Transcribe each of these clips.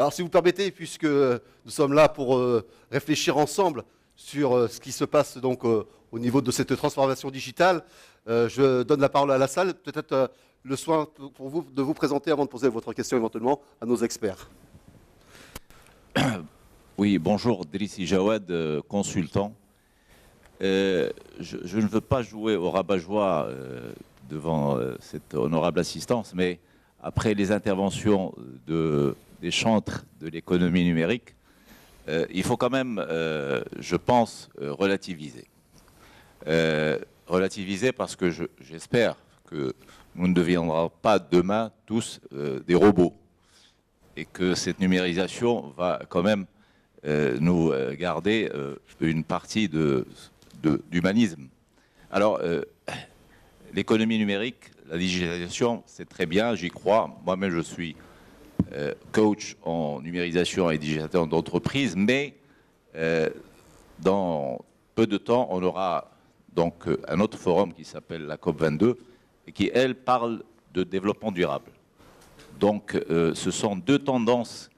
Alors, si vous permettez, puisque nous sommes là pour réfléchir ensemble sur ce qui se passe donc au niveau de cette transformation digitale, je donne la parole à la salle. Peut-être le soin pour vous de vous présenter avant de poser votre question éventuellement à nos experts. Oui, bonjour, Drissi Jawad, consultant. Je ne veux pas jouer au rabat-joie devant cette honorable assistance, mais après les interventions des chantres de l'économie numérique, il faut quand même, je pense, relativiser. Relativiser parce que j'espère que nous ne deviendrons pas demain tous des robots et que cette numérisation va quand même nous garder une partie d'humanisme. Alors, l'économie numérique, la digitalisation, c'est très bien, j'y crois. Moi-même, je suis coach en numérisation et digitalisation d'entreprise, mais dans peu de temps, on aura donc un autre forum qui s'appelle la COP22 et qui, elle, parle de développement durable. Donc, ce sont deux tendances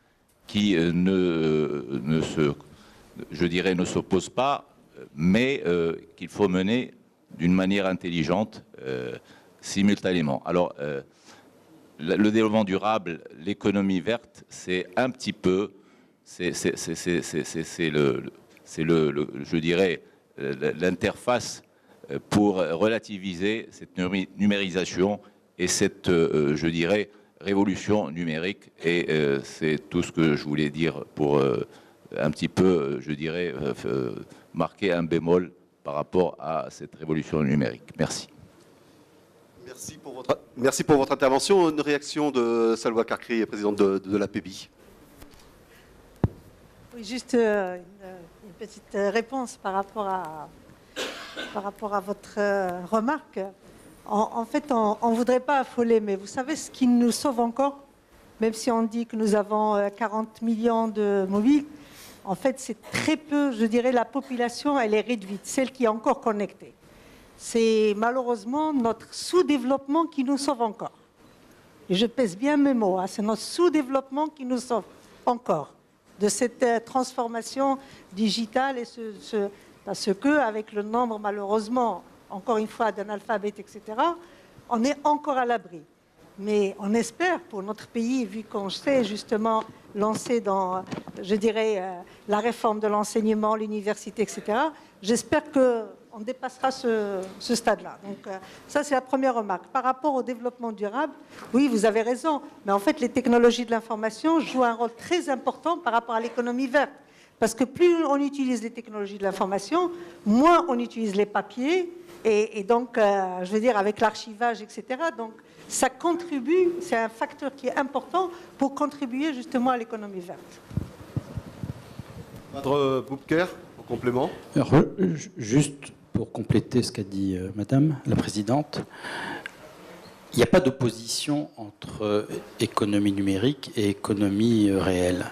qui ne s'opposent pas, mais qu'il faut mener d'une manière intelligente simultanément. Alors, le développement durable, l'économie verte, c'est un petit peu, je dirais, l'interface pour relativiser cette numérisation et cette, je dirais, révolution numérique. Et c'est tout ce que je voulais dire pour un petit peu, je dirais, marquer un bémol par rapport à cette révolution numérique. Merci. Merci pour votre intervention. Une réaction de Salwa Karkri, présidente de l'APBI. Oui, juste une petite réponse par rapport à votre remarque. En fait, on ne voudrait pas affoler, mais vous savez ce qui nous sauve encore, même si on dit que nous avons 40 millions de mobiles, en fait, c'est très peu, je dirais, la population, elle est réduite, celle qui est encore connectée. C'est malheureusement notre sous-développement qui nous sauve encore. Et je pèse bien mes mots, hein, c'est notre sous-développement qui nous sauve encore de cette transformation digitale et parce que avec le nombre, malheureusement, encore une fois, d'analphabètes, etc., on est encore à l'abri. Mais on espère pour notre pays, vu qu'on s'est justement lancé dans, je dirais, la réforme de l'enseignement, l'université, etc., j'espère qu'on dépassera ce stade-là. Donc ça, c'est la première remarque. Par rapport au développement durable, oui, vous avez raison, mais en fait, les technologies de l'information jouent un rôle très important par rapport à l'économie verte. Parce que plus on utilise les technologies de l'information, moins on utilise les papiers, et donc, je veux dire, avec l'archivage, etc. Donc, ça contribue, c'est un facteur qui est important pour contribuer justement à l'économie verte. Votre Boubker, en complément. Alors, juste pour compléter ce qu'a dit Madame la Présidente, il n'y a pas d'opposition entre économie numérique et économie réelle.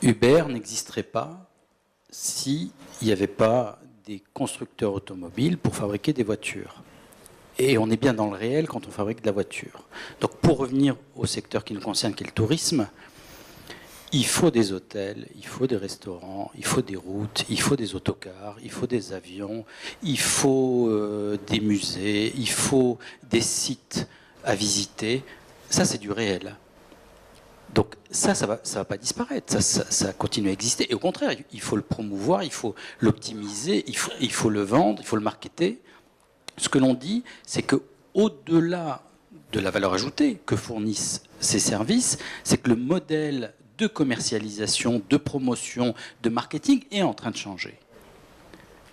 Uber n'existerait pas s'il n'y avait pas des constructeurs automobiles pour fabriquer des voitures. Et on est bien dans le réel quand on fabrique de la voiture. Donc pour revenir au secteur qui nous concerne, qui est le tourisme, il faut des hôtels, il faut des restaurants, il faut des routes, il faut des autocars, il faut des avions, il faut des musées, il faut des sites à visiter. Ça, c'est du réel. Donc ça va pas disparaître, ça continue à exister. Et au contraire, il faut le promouvoir, il faut l'optimiser, il faut le vendre, il faut le marketer. Ce que l'on dit, c'est qu'au-delà de la valeur ajoutée que fournissent ces services, c'est que le modèle de commercialisation, de promotion, de marketing est en train de changer.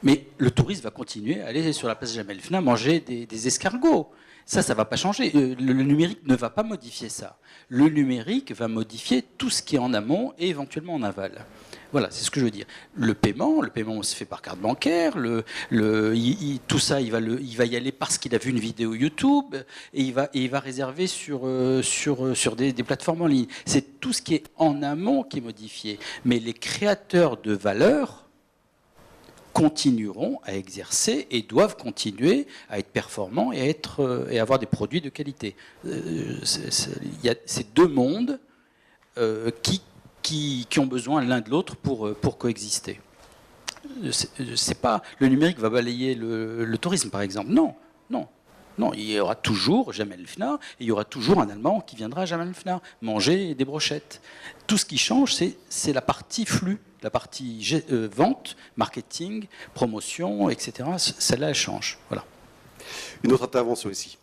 Mais le touriste va continuer à aller sur la place Jamel Fna manger des escargots. Ça ne va pas changer. Le numérique ne va pas modifier ça. Le numérique va modifier tout ce qui est en amont et éventuellement en aval. Voilà, c'est ce que je veux dire. Le paiement se fait par carte bancaire. Tout ça, il va y aller parce qu'il a vu une vidéo YouTube et il va réserver sur des plateformes en ligne. C'est tout ce qui est en amont qui est modifié. Mais les créateurs de valeur continueront à exercer et doivent continuer à être performants et avoir des produits de qualité. Il y a ces deux mondes qui ont besoin l'un de l'autre pour coexister. C'est pas le numérique va balayer le tourisme, par exemple. Non, non. Non, il y aura toujours Jam El Fna, et il y aura toujours un Allemand qui viendra à Jam El Fna manger des brochettes. Tout ce qui change, c'est la partie flux, la partie vente, marketing, promotion, etc. Celle-là, elle change. Voilà. Une autre intervention ici.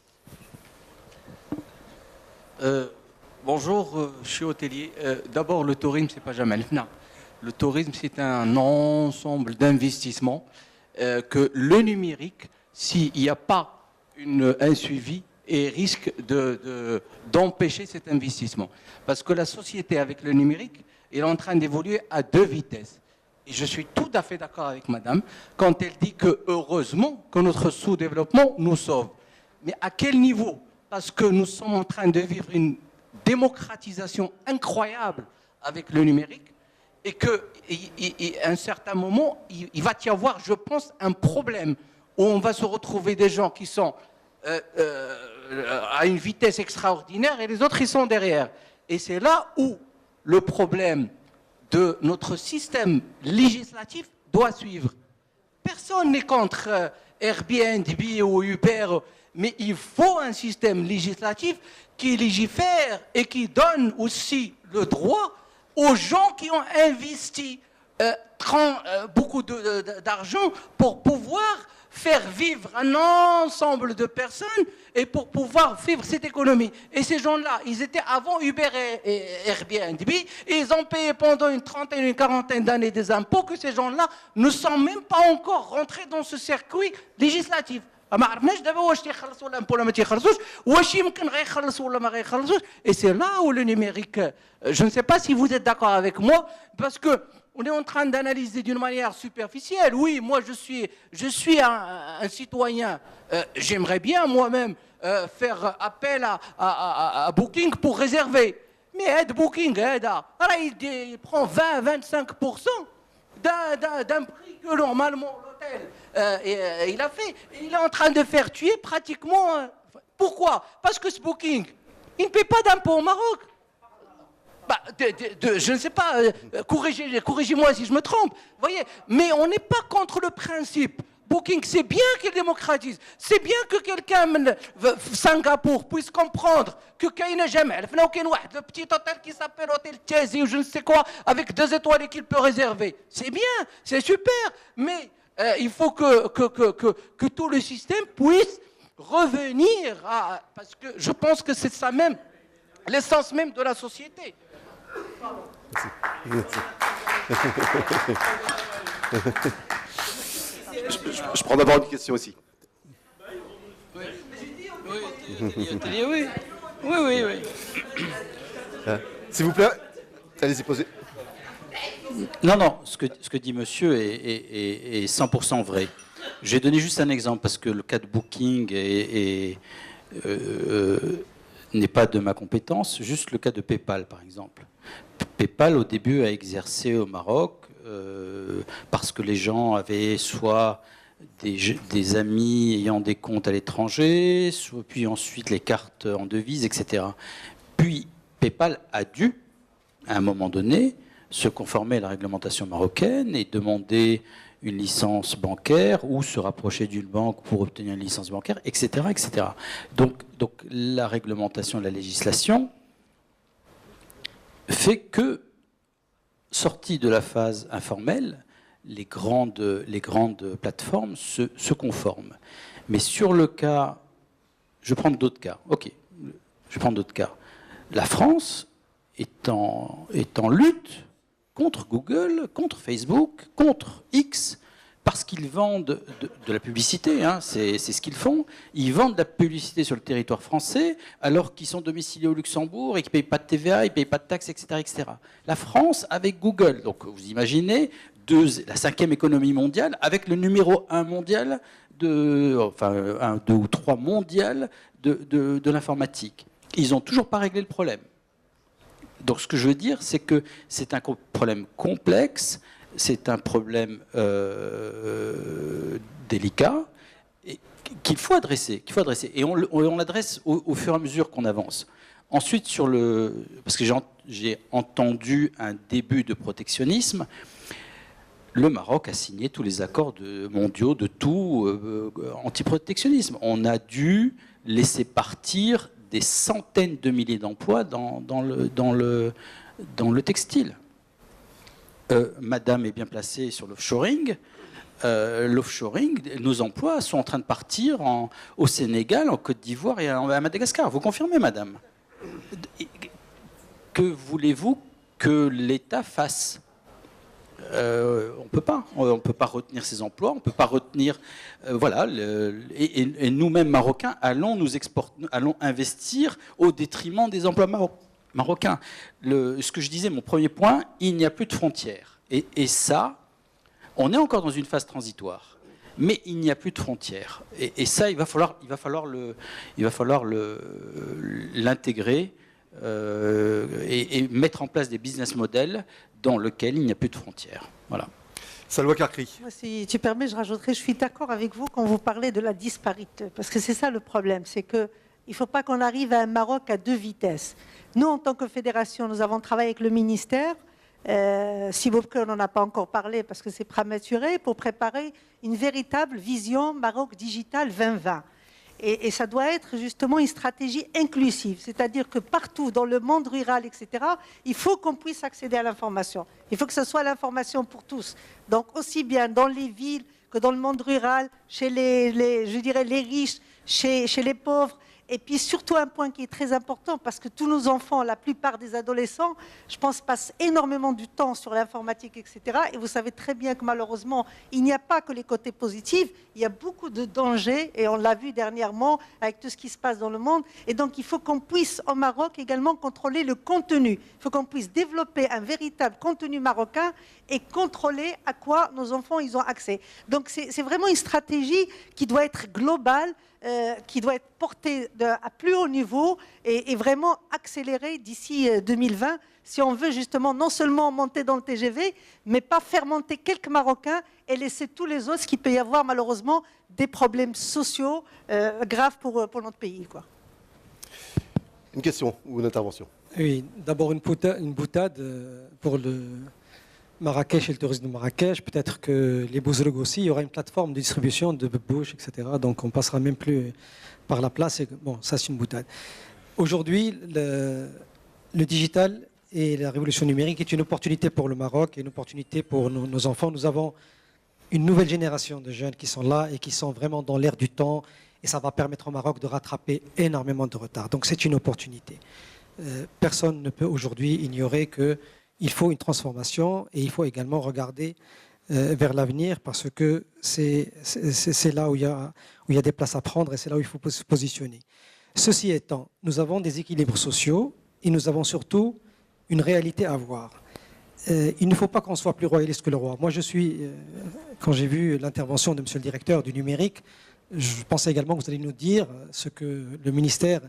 Bonjour, je suis hôtelier. D'abord, le tourisme, c'est pas Jam El Fna. Le tourisme, c'est un ensemble d'investissements que le numérique, s'il n'y a pas un suivi, et risque d'empêcher cet investissement. Parce que la société avec le numérique est en train d'évoluer à 2 vitesses. Et je suis tout à fait d'accord avec madame quand elle dit que heureusement que notre sous-développement nous sauve. Mais à quel niveau? Parce que nous sommes en train de vivre une démocratisation incroyable avec le numérique et qu'à un certain moment, il va y avoir, je pense, un problème où on va se retrouver des gens qui sont à une vitesse extraordinaire et les autres, ils sont derrière. Et c'est là où le problème de notre système législatif doit suivre. Personne n'est contre Airbnb ou Uber, mais il faut un système législatif qui légifère et qui donne aussi le droit aux gens qui ont investi beaucoup d'argent pour pouvoir faire vivre un ensemble de personnes et pour pouvoir vivre cette économie. Et ces gens-là, ils étaient avant Uber et Airbnb, et ils ont payé pendant une trentaine, une quarantaine d'années des impôts que ces gens-là ne sont même pas encore rentrés dans ce circuit législatif. Et c'est là où le numérique, je ne sais pas si vous êtes d'accord avec moi, parce que on est en train d'analyser d'une manière superficielle. Oui, moi je suis un citoyen. J'aimerais bien moi-même faire appel à Booking pour réserver. Mais Booking, il prend 20-25% d'un prix que normalement l'hôtel il a fait. Il est en train de faire tuer pratiquement. Pourquoi? Parce que ce Booking, il ne paie pas d'impôt au Maroc. Je ne sais pas, corrigez-moi si je me trompe, voyez, mais on n'est pas contre le principe. Booking, c'est bien qu'il démocratise, c'est bien que quelqu'un, Singapour, puisse comprendre que Kaina Jamel, le petit hôtel qui s'appelle Hôtel Tiazi ou je ne sais quoi, avec 2 étoiles et qu'il peut réserver. C'est bien, c'est super, mais il faut que tout le système puisse revenir à... Parce que je pense que c'est ça même, l'essence même de la société. Je prends d'abord une question aussi. Oui. S'il vous plaît, allez-y, posez. Non, ce que dit monsieur est 100% vrai. Je vais donner juste un exemple, parce que le cas de Booking n'est pas de ma compétence, juste le cas de PayPal, par exemple. PayPal, au début, a exercé au Maroc parce que les gens avaient soit des amis ayant des comptes à l'étranger, puis ensuite les cartes en devise, etc. Puis PayPal a dû, à un moment donné, se conformer à la réglementation marocaine et demander une licence bancaire ou se rapprocher d'une banque pour obtenir une licence bancaire, etc. etc. Donc la réglementation, la législation fait que, sortie de la phase informelle, les grandes plateformes se conforment. Mais sur le cas, je vais prendre d'autres cas. Ok, je vais prendre d'autres cas. La France est en lutte contre Google, contre Facebook, contre X, parce qu'ils vendent de la publicité, hein, c'est ce qu'ils font. Ils vendent de la publicité sur le territoire français, alors qu'ils sont domiciliés au Luxembourg et qu'ils ne payent pas de TVA, ils ne payent pas de taxes, etc., etc. La France avec Google, donc vous imaginez, la 5e économie mondiale, avec le numéro 1 mondial, 2 ou 3 mondial de l'informatique. Ils n'ont toujours pas réglé le problème. Donc ce que je veux dire, c'est que c'est un problème complexe, c'est un problème délicat et qu'il faut adresser. Et on l'adresse au fur et à mesure qu'on avance. Ensuite, parce que j'ai entendu un début de protectionnisme, le Maroc a signé tous les accords mondiaux de tout antiprotectionnisme. On a dû laisser partir des centaines de milliers d'emplois dans le textile. Madame est bien placée sur l'offshoring. L'offshoring, nos emplois sont en train de partir au Sénégal, en Côte d'Ivoire et à Madagascar. Vous confirmez, madame? Que voulez-vous que l'État fasse? On ne peut pas. On peut pas retenir ces emplois. On ne peut pas retenir. Voilà. Et nous-mêmes, Marocains, allons investir au détriment des emplois marocains. Ce que je disais, mon premier point, il n'y a plus de frontières. Et ça, on est encore dans une phase transitoire. Mais il n'y a plus de frontières. Et ça, il va falloir l'intégrer et mettre en place des business models dans lesquels il n'y a plus de frontières. Voilà. Salwa Karkri. Moi, si tu permets, je rajouterai, je suis d'accord avec vous quand vous parlez de la disparité. Parce que c'est ça le problème, c'est qu'il ne faut pas qu'on arrive à un Maroc à 2 vitesses. Nous, en tant que fédération, nous avons travaillé avec le ministère. Si on n'en a pas encore parlé parce que c'est prématuré, pour préparer une véritable vision Maroc Digital 2020. Et ça doit être justement une stratégie inclusive, c'est-à-dire que partout dans le monde rural, etc., il faut qu'on puisse accéder à l'information. Il faut que ce soit l'information pour tous. Donc aussi bien dans les villes que dans le monde rural, chez les riches, chez les pauvres. Et puis surtout un point qui est très important, parce que tous nos enfants, la plupart des adolescents, je pense, passent énormément du temps sur l'informatique, etc. Et vous savez très bien que malheureusement, il n'y a pas que les côtés positifs, il y a beaucoup de dangers, et on l'a vu dernièrement avec tout ce qui se passe dans le monde. Et donc il faut qu'on puisse, au Maroc, également contrôler le contenu. Il faut qu'on puisse développer un véritable contenu marocain et contrôler à quoi nos enfants ils ont accès. Donc c'est vraiment une stratégie qui doit être globale, qui doit être portée à plus haut niveau et vraiment accélérée d'ici 2020 si on veut justement non seulement monter dans le TGV, mais pas faire monter quelques Marocains et laisser tous les autres, ce qui peut y avoir malheureusement des problèmes sociaux graves pour notre pays, quoi. Une question ou une intervention? Oui, d'abord une boutade pour le Marrakech et le tourisme de Marrakech. Peut-être que les Bouzouloug aussi, il y aura une plateforme de distribution de bouche, etc. Donc on passera même plus par la place. Bon, ça c'est une boutade. Aujourd'hui, le digital et la révolution numérique est une opportunité pour le Maroc et une opportunité pour nos enfants. Nous avons une nouvelle génération de jeunes qui sont là et qui sont vraiment dans l'air du temps. Et ça va permettre au Maroc de rattraper énormément de retard. Donc c'est une opportunité. Personne ne peut aujourd'hui ignorer qu'il faut une transformation et il faut également regarder vers l'avenir parce que c'est là où il y a des places à prendre et c'est là où il faut se positionner. Ceci étant, nous avons des équilibres sociaux et nous avons surtout une réalité à voir. Il ne faut pas qu'on soit plus royaliste que le roi. Moi, quand j'ai vu l'intervention de monsieur le directeur du numérique, je pensais également que vous allez nous dire ce que le ministère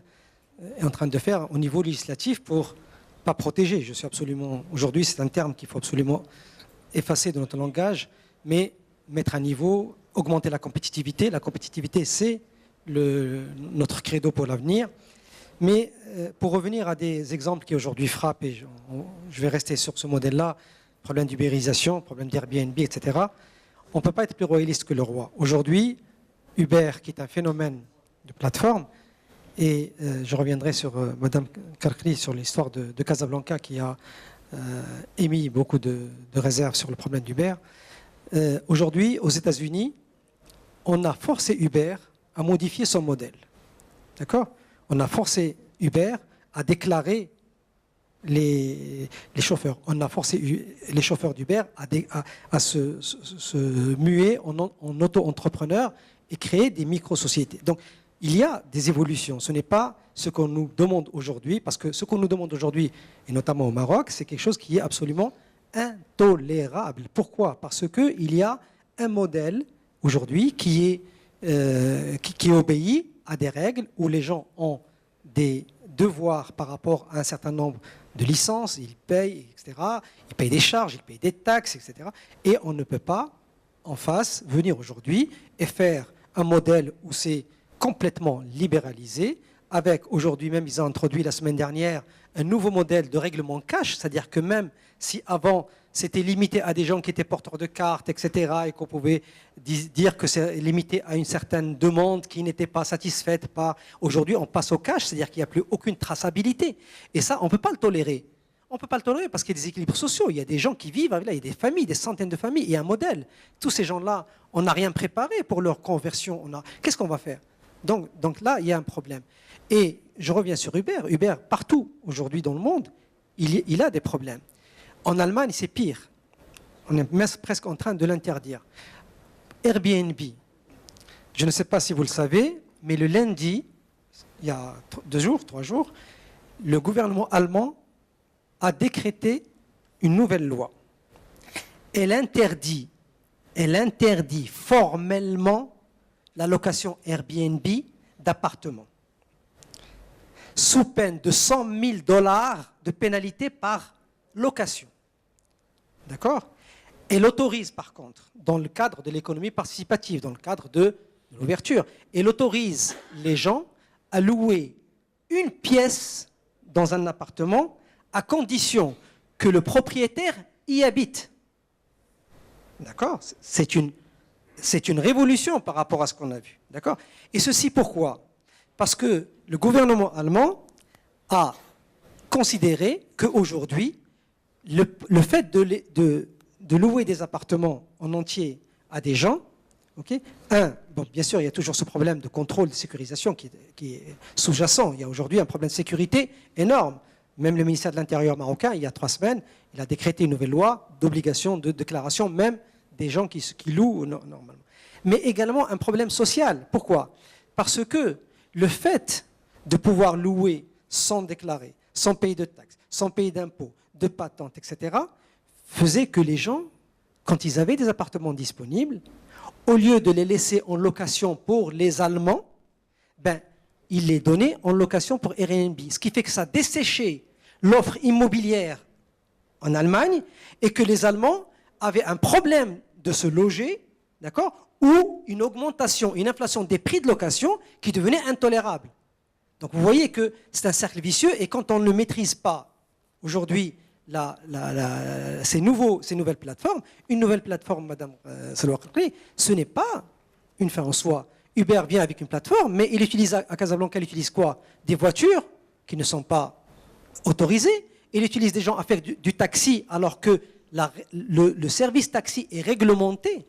est en train de faire au niveau législatif pour pas protéger. Je suis absolument. Aujourd'hui, c'est un terme qu'il faut absolument effacer de notre langage, mais mettre à niveau, augmenter la compétitivité. La compétitivité, c'est notre credo pour l'avenir. Mais pour revenir à des exemples qui aujourd'hui frappent, et je vais rester sur ce modèle-là, problème d'ubérisation, problème d'Airbnb, etc. On ne peut pas être plus royaliste que le roi. Aujourd'hui, Uber, qui est un phénomène de plateforme, et je reviendrai sur Madame Karkri, sur l'histoire de Casablanca, qui a émis beaucoup de réserves sur le problème d'Uber. Aujourd'hui, aux États-Unis, on a forcé Uber à modifier son modèle. D'accord ? On a forcé Uber à déclarer les chauffeurs. On a forcé les chauffeurs d'Uber à se muer en auto-entrepreneurs et créer des micro-sociétés. Donc, il y a des évolutions. Ce n'est pas ce qu'on nous demande aujourd'hui, parce que ce qu'on nous demande aujourd'hui, et notamment au Maroc, c'est quelque chose qui est absolument intolérable. Pourquoi ? Parce qu'il y a un modèle aujourd'hui qui obéit à des règles où les gens ont des devoirs par rapport à un certain nombre de licences, ils payent, etc. Ils payent des charges, ils payent des taxes, etc. Et on ne peut pas, en face, venir aujourd'hui et faire un modèle où c'est complètement libéralisé, avec, aujourd'hui même, ils ont introduit la semaine dernière un nouveau modèle de règlement cash, c'est-à-dire que même si avant c'était limité à des gens qui étaient porteurs de cartes, etc., et qu'on pouvait dire que c'est limité à une certaine demande qui n'était pas satisfaite par... Aujourd'hui, on passe au cash, c'est-à-dire qu'il n'y a plus aucune traçabilité. Et ça, on ne peut pas le tolérer. On ne peut pas le tolérer parce qu'il y a des équilibres sociaux. Il y a des gens qui vivent, là, il y a des familles, des centaines de familles, il y a un modèle. Tous ces gens-là, on n'a rien préparé pour leur conversion. Qu'est-ce qu'on va faire? Donc là, il y a un problème. Et je reviens sur Uber. Uber, partout aujourd'hui dans le monde, il a des problèmes. En Allemagne, c'est pire. On est presque en train de l'interdire. Airbnb, je ne sais pas si vous le savez, mais le lundi, il y a 3 jours, le gouvernement allemand a décrété une nouvelle loi. Elle interdit formellement la location Airbnb d'appartements, sous peine de $100 000 de pénalité par location. D'accord? Elle autorise par contre, dans le cadre de l'économie participative, dans le cadre de l'ouverture, elle autorise les gens à louer une pièce dans un appartement à condition que le propriétaire y habite. D'accord? C'est une révolution par rapport à ce qu'on a vu. D'accord? Et ceci pourquoi? Parce que le gouvernement allemand a considéré qu'aujourd'hui, le fait de louer des appartements en entier à des gens, okay, bien sûr, il y a toujours ce problème de contrôle, de sécurisation qui est sous-jacent. Il y a aujourd'hui un problème de sécurité énorme. Même le ministère de l'Intérieur marocain, il y a 3 semaines, il a décrété une nouvelle loi d'obligation de déclaration, même des gens qui louent normalement. Mais également un problème social. Pourquoi? Parce que le fait de pouvoir louer sans déclarer, sans payer de taxes, sans payer d'impôts, de patentes, etc., faisait que les gens, quand ils avaient des appartements disponibles, au lieu de les laisser en location pour les Allemands, ils les donnaient en location pour Airbnb. Ce qui fait que ça desséchait l'offre immobilière en Allemagne et que les Allemands avaient un problème de se loger, d'accord, ou une augmentation, une inflation des prix de location qui devenait intolérable. Donc vous voyez que c'est un cercle vicieux et quand on ne maîtrise pas aujourd'hui ces nouvelles plateformes, une nouvelle plateforme, Madame Salouakli, ce n'est pas une fin en soi. Uber vient avec une plateforme, mais il utilise à Casablanca, il utilise quoi? Des voitures qui ne sont pas autorisées. Il utilise des gens à faire du taxi alors que le service taxi est réglementé.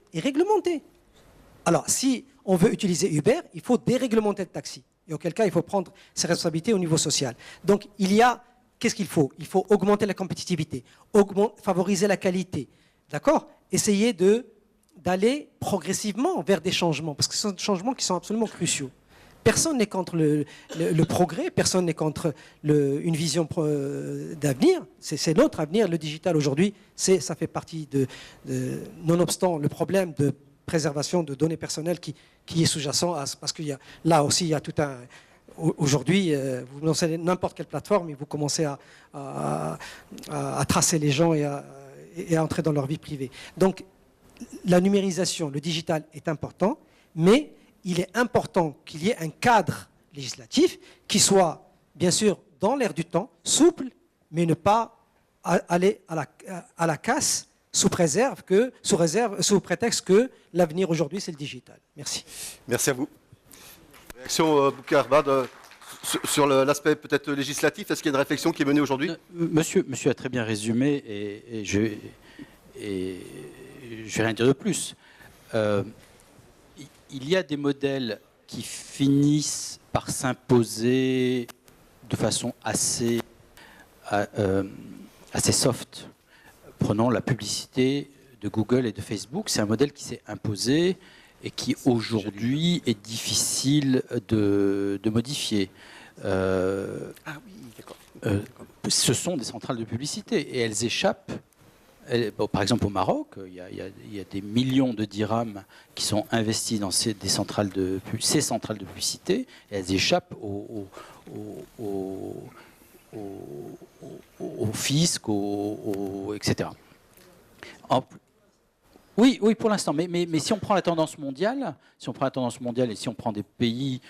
Alors, si on veut utiliser Uber, il faut déréglementer le taxi. Et auquel cas, il faut prendre ses responsabilités au niveau social. Donc, qu'est-ce qu'il faut? Il faut augmenter la compétitivité, favoriser la qualité. D'accord? Essayer d'aller progressivement vers des changements, parce que ce sont des changements qui sont absolument cruciaux. Personne n'est contre le progrès, personne n'est contre une vision d'avenir. C'est notre avenir. Le digital aujourd'hui, ça fait partie nonobstant le problème de préservation de données personnelles qui est sous-jacent, parce qu'il y a là aussi il y a tout un... Aujourd'hui, vous lancez n'importe quelle plateforme et vous commencez à tracer les gens et à entrer dans leur vie privée. Donc, la numérisation, le digital est important, mais il est important qu'il y ait un cadre législatif qui soit, bien sûr, dans l'air du temps, souple, mais ne pas aller à la casse sous prétexte que l'avenir aujourd'hui, c'est le digital. Merci. Merci à vous. Réaction, Boukarbad, sur l'aspect peut-être législatif, est-ce qu'il y a une réflexion qui est menée aujourd'hui? Monsieur a très bien résumé et je vais rien dire de plus. Il y a des modèles qui finissent par s'imposer de façon assez soft. Prenons la publicité de Google et de Facebook. C'est un modèle qui s'est imposé et qui aujourd'hui est difficile de modifier. Oui, d'accord. Ce sont des centrales de publicité et elles échappent. Par exemple, au Maroc, il y a des millions de dirhams qui sont investis dans ces centrales de publicité et elles échappent au fisc, etc. Oui, oui, pour l'instant. Mais si on prend la tendance mondiale, et si on prend des pays,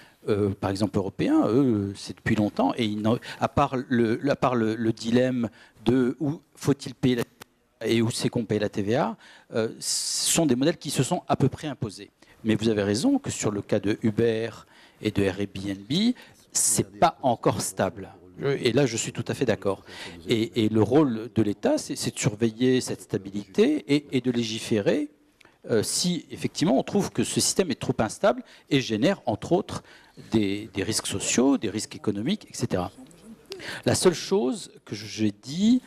par exemple européens, eux, c'est depuis longtemps, et à part le dilemme de où faut-il payer la TVA et où c'est qu'on paye la TVA, ce sont des modèles qui se sont à peu près imposés. Mais vous avez raison que sur le cas de Uber et de Airbnb, c'est pas encore stable. Et là, je suis tout à fait d'accord. Et le rôle de l'État, c'est de surveiller cette stabilité et de légiférer si, effectivement, on trouve que ce système est trop instable et génère, entre autres, des risques sociaux, des risques économiques, etc. La seule chose que j'ai dit,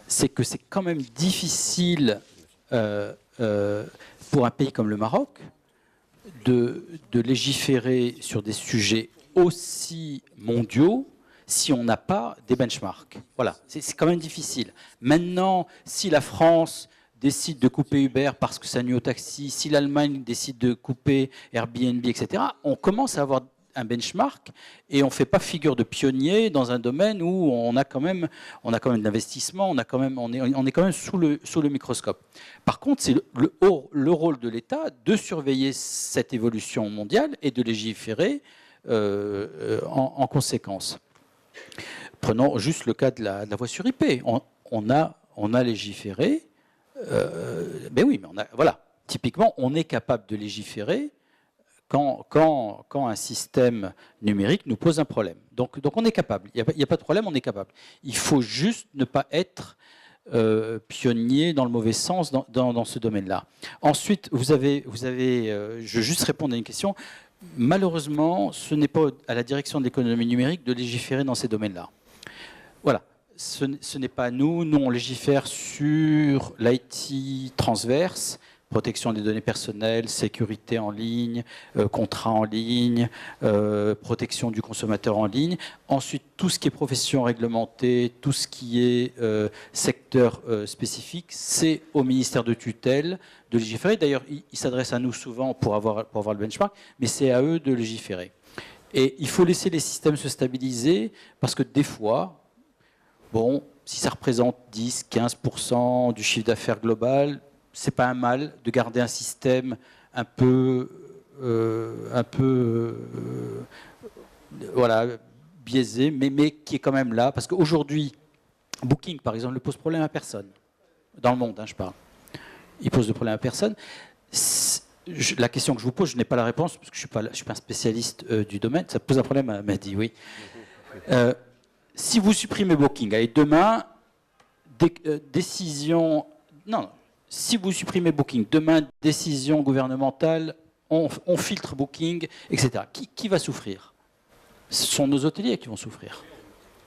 c'est que c'est quand même difficile pour un pays comme le Maroc de légiférer sur des sujets aussi mondiaux si on n'a pas des benchmarks. Voilà, c'est quand même difficile. Maintenant, si la France décide de couper Uber parce que ça nuit au taxi, si l'Allemagne décide de couper Airbnb, etc., on commence à avoir un benchmark et on ne fait pas figure de pionnier dans un domaine où on a quand même de l'investissement, on est quand même sous le microscope. Par contre, c'est le rôle de l'État de surveiller cette évolution mondiale et de légiférer en conséquence. Prenons juste le cas de la voie sur IP. On a légiféré, mais oui, mais voilà. Typiquement, on est capable de légiférer quand un système numérique nous pose un problème. Donc on est capable. Il n'y a pas de problème, on est capable. Il faut juste ne pas être pionnier dans le mauvais sens dans ce domaine-là. Ensuite, vous avez je veux juste répondre à une question. Malheureusement, ce n'est pas à la direction de l'économie numérique de légiférer dans ces domaines-là. Voilà, ce n'est pas nous. Nous, on légifère sur l'IT transverse, protection des données personnelles, sécurité en ligne, contrat en ligne, protection du consommateur en ligne. Ensuite, tout ce qui est profession réglementée, tout ce qui est secteur spécifique, c'est au ministère de tutelle de légiférer. D'ailleurs, ils s'adressent à nous souvent pour avoir le benchmark, mais c'est à eux de légiférer. Et il faut laisser les systèmes se stabiliser, parce que des fois, bon, si ça représente 10-15% du chiffre d'affaires global, c'est pas un mal de garder un système un peu voilà, biaisé, mais qui est quand même là. Parce qu'aujourd'hui, Booking, par exemple, ne pose problème à personne. Dans le monde, hein, je parle. Il pose de problème à personne. La question que je vous pose, je n'ai pas la réponse, parce que je ne suis pas un spécialiste du domaine. Ça pose un problème à Mehdi, oui. Si vous supprimez Booking, allez, demain, décision... Non, si vous supprimez Booking, demain, décision gouvernementale, on filtre Booking, etc. Qui va souffrir? Ce sont nos hôteliers qui vont souffrir.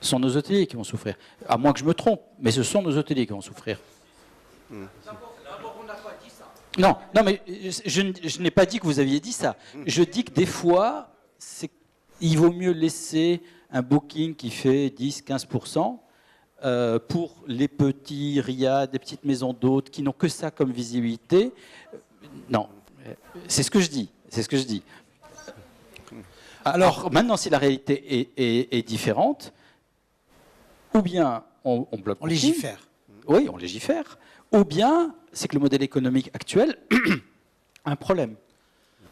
Ce sont nos hôteliers qui vont souffrir. À moins que je me trompe, mais ce sont nos hôteliers qui vont souffrir. Non, mais je n'ai pas dit que vous aviez dit ça. Je dis que des fois, il vaut mieux laisser un Booking qui fait 10-15%, pour les petits riads, des petites maisons d'hôtes qui n'ont que ça comme visibilité. Non, c'est ce que je dis. Alors maintenant, si la réalité est différente, ou bien on bloque. On légifère. Oui, on légifère. Ou bien c'est que le modèle économique actuel a un problème.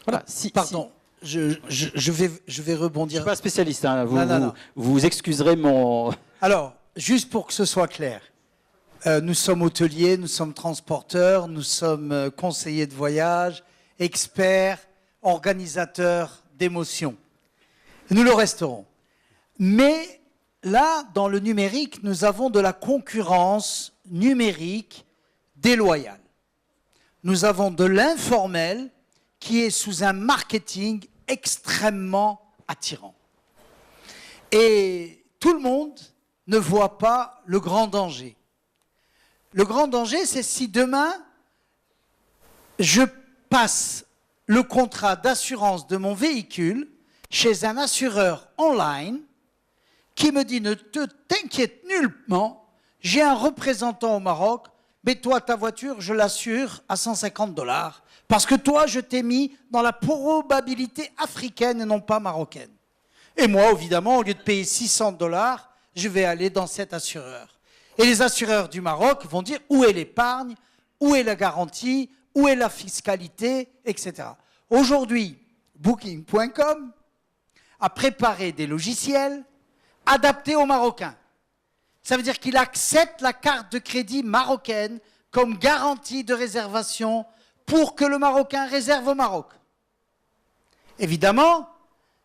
Voilà. Pardon. Je vais rebondir. Je ne suis pas spécialiste. Hein. Non. Vous excuserez mon... Alors, juste pour que ce soit clair, nous sommes hôteliers, nous sommes transporteurs, nous sommes conseillers de voyage, experts, organisateurs d'émotions. Nous le resterons. Mais là, dans le numérique, nous avons de la concurrence numérique déloyale. Nous avons de l'informel qui est sous un marketing extrêmement attirant. Et tout le monde ne voit pas le grand danger. Le grand danger, c'est si demain, je passe le contrat d'assurance de mon véhicule chez un assureur online qui me dit « Ne t'inquiète nullement, j'ai un représentant au Maroc, mais toi, ta voiture, je l'assure à 150 $, parce que toi, je t'ai mis dans la probabilité africaine et non pas marocaine. » Et moi, évidemment, au lieu de payer 600 $, je vais aller dans cet assureur. Et les assureurs du Maroc vont dire où est l'épargne, où est la garantie, où est la fiscalité, etc. Aujourd'hui, Booking.com a préparé des logiciels adaptés aux Marocains. Ça veut dire qu'il accepte la carte de crédit marocaine comme garantie de réservation pour que le Marocain réserve au Maroc. Évidemment,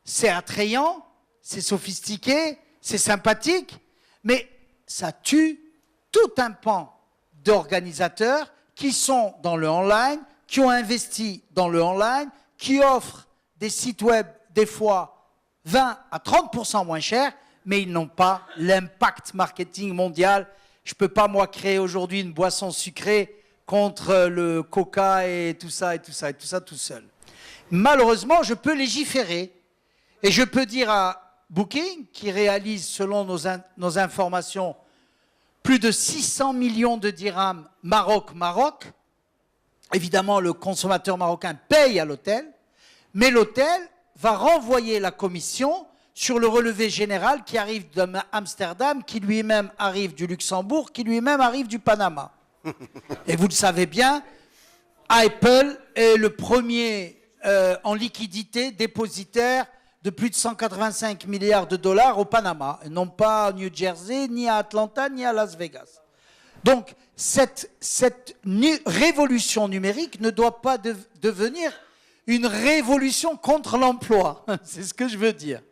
c'est attrayant, c'est sophistiqué, c'est sympathique, mais ça tue tout un pan d'organisateurs qui sont dans le online, qui ont investi dans le online, qui offrent des sites web des fois 20 à 30% moins chers, mais ils n'ont pas l'impact marketing mondial. Je ne peux pas, moi, créer aujourd'hui une boisson sucrée contre le coca et tout ça, tout seul. Malheureusement, je peux légiférer et je peux dire à Booking, qui réalise, selon nos informations, plus de 600 millions de dirhams Maroc. Évidemment, le consommateur marocain paye à l'hôtel, mais l'hôtel va renvoyer la commission sur le relevé général qui arrive d'Amsterdam, qui lui-même arrive du Luxembourg, qui lui-même arrive du Panama. Et vous le savez bien, Apple est le premier en liquidité dépositaire de plus de 185 milliards de dollars au Panama, et non pas à New Jersey, ni à Atlanta, ni à Las Vegas. Donc, cette révolution numérique ne doit pas devenir une révolution contre l'emploi. C'est ce que je veux dire.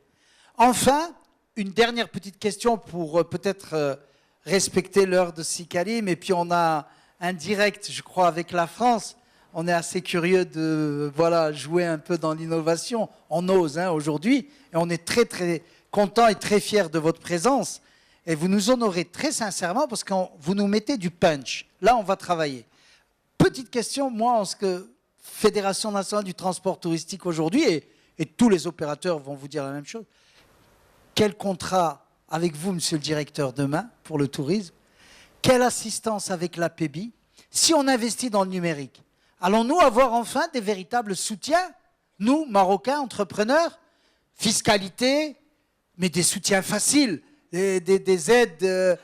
Enfin, une dernière petite question pour peut-être respecter l'heure de Sikalim, et puis on a un direct, je crois, avec la France. On est assez curieux de jouer un peu dans l'innovation. On ose aujourd'hui, et on est très très content et très fiers de votre présence. Et vous nous honorez très sincèrement parce que vous nous mettez du punch. Là, on va travailler. Petite question, moi, en ce que Fédération nationale du transport touristique aujourd'hui, et tous les opérateurs vont vous dire la même chose, quel contrat avec vous, monsieur le directeur, demain, pour le tourisme? Quelle assistance avec l'APBI? Si on investit dans le numérique, allons-nous avoir enfin des véritables soutiens, nous, Marocains, entrepreneurs? Fiscalité, mais des soutiens faciles, des aides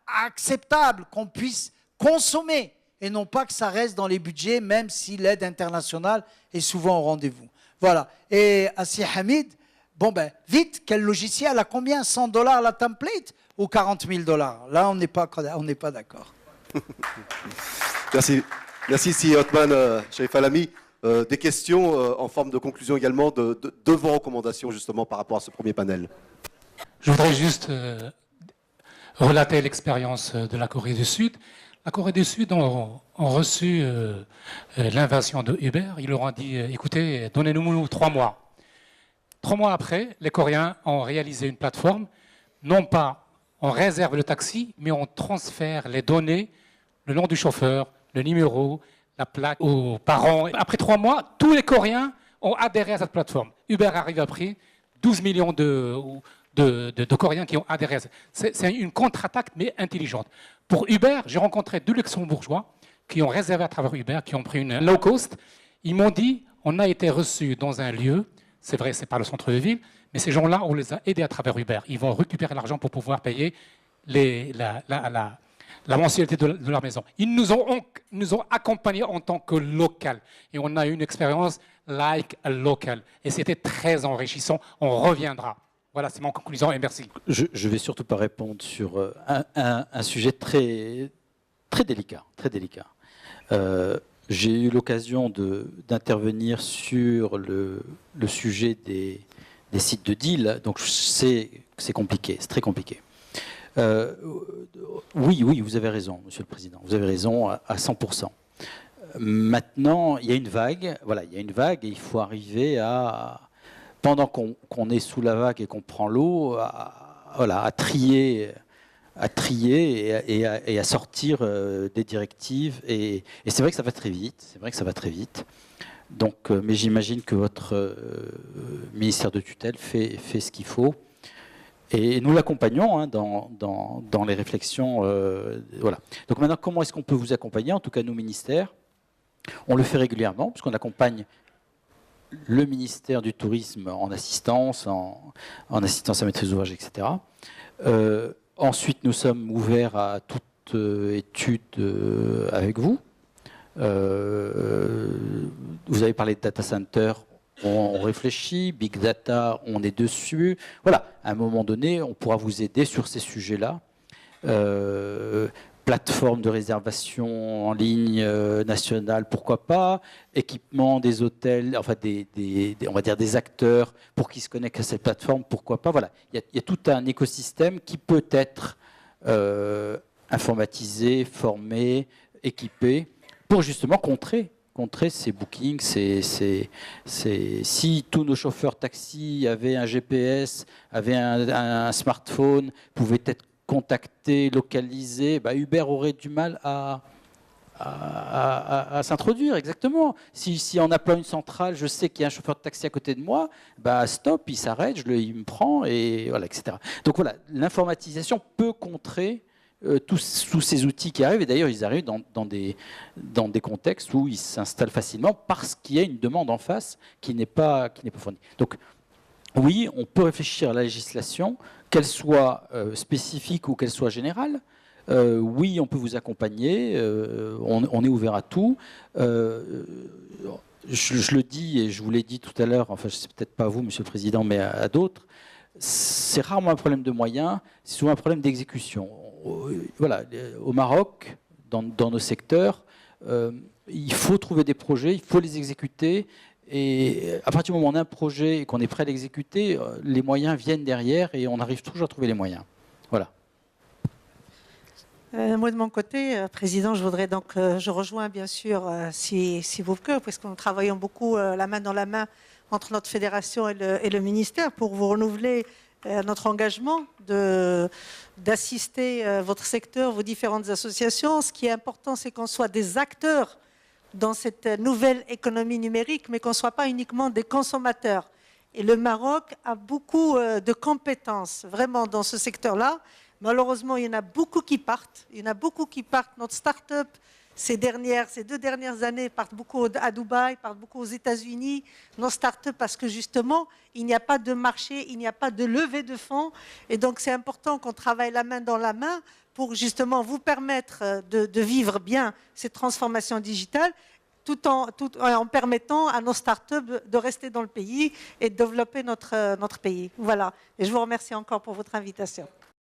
acceptables, qu'on puisse consommer, et non pas que ça reste dans les budgets, même si l'aide internationale est souvent au rendez-vous. Voilà. Et Assi Hamid, bon ben, vite, quel logiciel, à combien? 100 $ la template ou 40 000 $? Là, on n'est pas d'accord. Merci. Merci, Si Othman Sharif Alami. Des questions en forme de conclusion également de vos recommandations justement par rapport à ce premier panel. Je voudrais juste relater l'expérience de la Corée du Sud. La Corée du Sud ont reçu l'invasion de Uber. Ils leur ont dit, écoutez, donnez-nous 3 mois. 3 mois après, les Coréens ont réalisé une plateforme. Non pas on réserve le taxi, mais on transfère les données, le nom du chauffeur, le numéro, la plaque aux parents. Après 3 mois, tous les Coréens ont adhéré à cette plateforme. Uber arrive après 12 millions de Coréens qui ont adhéré. C'est une contre-attaque, mais intelligente. Pour Uber, j'ai rencontré 2 Luxembourgeois qui ont réservé à travers Uber, qui ont pris une low cost. Ils m'ont dit, on a été reçus dans un lieu, c'est vrai, c'est pas le centre de ville, mais ces gens-là, on les a aidés à travers Uber. Ils vont récupérer l'argent pour pouvoir payer la mensualité de leur maison. Ils nous ont accompagnés en tant que local. Et on a eu une expérience like a local. Et c'était très enrichissant. On reviendra. Voilà, c'est mon conclusion et merci. Je ne vais surtout pas répondre sur un sujet très, très délicat. Très délicat. J'ai eu l'occasion d'intervenir sur le sujet des sites de deal. Donc c'est compliqué, c'est très compliqué. Oui, vous avez raison, Monsieur le Président. Vous avez raison à 100%. Maintenant, il y a une vague. Voilà, il y a une vague et il faut arriver à, pendant qu'on est sous la vague et qu'on prend l'eau, à trier et à sortir des directives. Et c'est vrai que ça va très vite. C'est vrai que ça va très vite. Donc, mais j'imagine que votre ministère de tutelle fait ce qu'il faut. Et nous l'accompagnons dans les réflexions. Voilà. Donc maintenant, comment est-ce qu'on peut vous accompagner? En tout cas, nous, ministères, on le fait régulièrement, puisqu'on accompagne le ministère du Tourisme en assistance, en assistance à maîtrise d'ouvrage, etc. Ensuite, nous sommes ouverts à toute étude avec vous. Vous avez parlé de data center, on réfléchit, big data, on est dessus. Voilà, à un moment donné, on pourra vous aider sur ces sujets-là. Plateforme de réservation en ligne nationale, pourquoi pas. Équipement des hôtels, enfin on va dire des acteurs pour qu'ils se connectent à cette plateforme, pourquoi pas. Voilà, il y a tout un écosystème qui peut être informatisé, formé, équipé pour justement contrer ces bookings. Si tous nos chauffeurs taxi avaient un GPS, avaient un smartphone, pouvaient être contactés, localisés, Uber aurait du mal à s'introduire, exactement. Si en appelant une centrale, je sais qu'il y a un chauffeur de taxi à côté de moi, stop, il s'arrête, il me prend, et voilà, etc. Donc voilà, l'informatisation peut contrer tous ces outils qui arrivent, et d'ailleurs ils arrivent dans des contextes où ils s'installent facilement parce qu'il y a une demande en face qui n'est pas fournie. Donc oui, on peut réfléchir à la législation, qu'elle soit spécifique ou qu'elle soit générale. Oui, on peut vous accompagner, on est ouvert à tout. Je le dis, et je vous l'ai dit tout à l'heure, enfin, c'est peut-être pas à vous, Monsieur le Président, mais à d'autres, c'est rarement un problème de moyens, c'est souvent un problème d'exécution. Voilà, au Maroc, dans nos secteurs, il faut trouver des projets, il faut les exécuter. Et à partir du moment où on a un projet et qu'on est prêt à l'exécuter, les moyens viennent derrière et on arrive toujours à trouver les moyens. Voilà. Moi, de mon côté, Président, je voudrais donc, je rejoins bien sûr, si vous voulez, parce que nous travaillons beaucoup la main dans la main entre notre fédération et le ministère pour vous renouveler notre engagement d'assister votre secteur, vos différentes associations. Ce qui est important, c'est qu'on soit des acteurs dans cette nouvelle économie numérique, mais qu'on ne soit pas uniquement des consommateurs. Et le Maroc a beaucoup de compétences vraiment dans ce secteur-là. Malheureusement, il y en a beaucoup qui partent. Notre start-up, ces 2 dernières années, partent beaucoup à Dubaï, partent beaucoup aux États-Unis. Nos start-up, parce que justement, il n'y a pas de marché, il n'y a pas de levée de fonds. Et donc, c'est important qu'on travaille la main dans la main pour justement vous permettre de vivre bien cette transformation digitale, tout en permettant à nos start-up de rester dans le pays et de développer notre pays. Voilà. Et je vous remercie encore pour votre invitation.